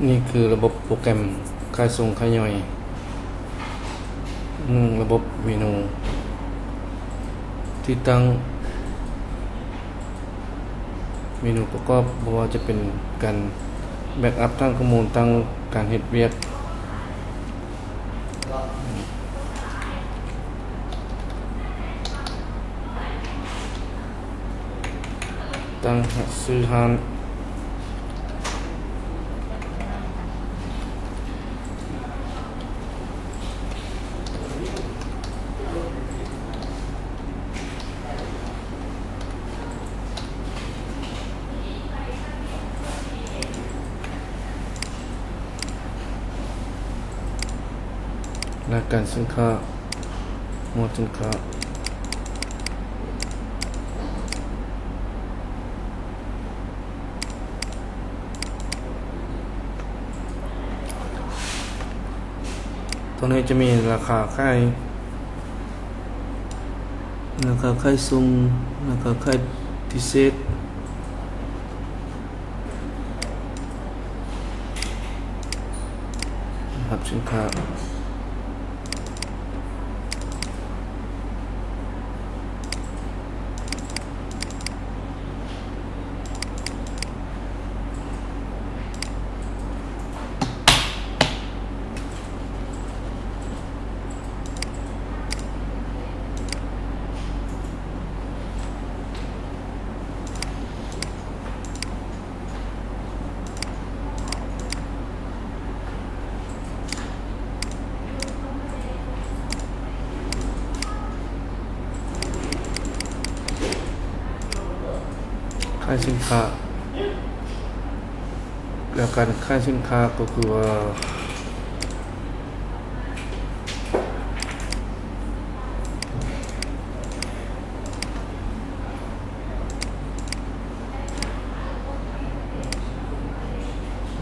นี่คือระบบโปรแกรมค่ายส่งค่ายย่อยระบบเมนูที่ตั้งเมนูประกอบบ่ว่าจะเป็นการแบ็กอัพตั้งข้อมูลตั้งการเฮ็ดเวียกตั้งซื้อหานและการสินค้าหมวดสินค้าตรงนี้จะมีราคาค่ายส่งราคาค่ายพิเศษรับสินค้าค่ายสินค้าแล้วการค่ายสินค้าก็คือว่า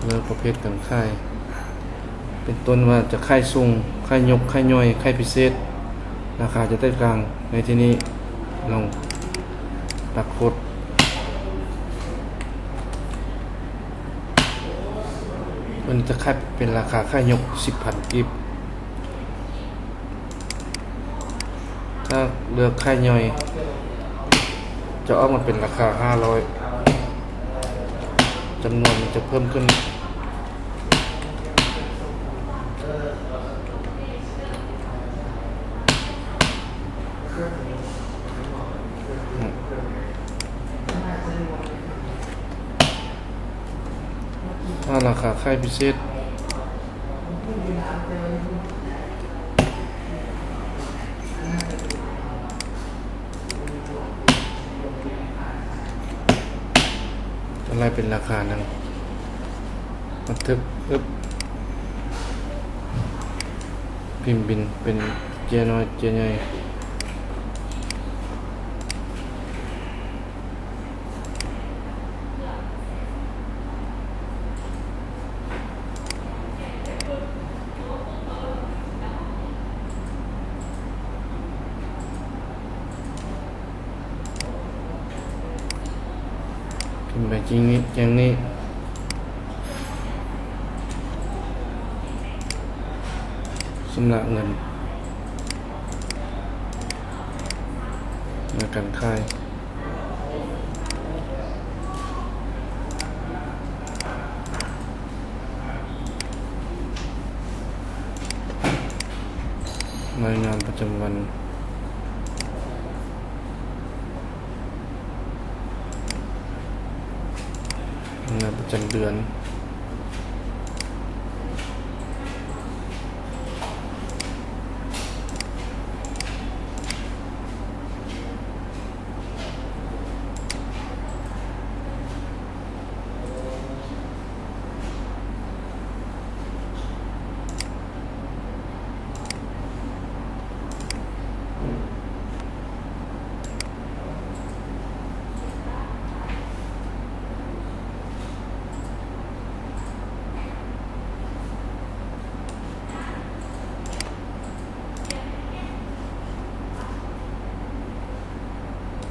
เลือกประเภทการค่ายเป็นต้นว่าจะค่ายส่งค่ายยกค่ายย่อยค่ายพิเศษราคาจะแตกต่างในที่นี้ลองตักโคดมันจะค่ายเป็นราคาค่ายยก 10,000 กิบถ้าเลือกค่ายย่อยจะออกมาเป็นราคา 500จำนวนมันจะเพิ่มขึ้นถ้าราคาค่ายพิเศษอะไรเป็นราคานั้นบันทึกพิมพ์บินเป็นเจน้อยเจใหญ่พิมพ์แบบจริงนี้อย่างนี้สำหรับเงินในการค่ายรายงานประจำวันรายงานประจำเดือน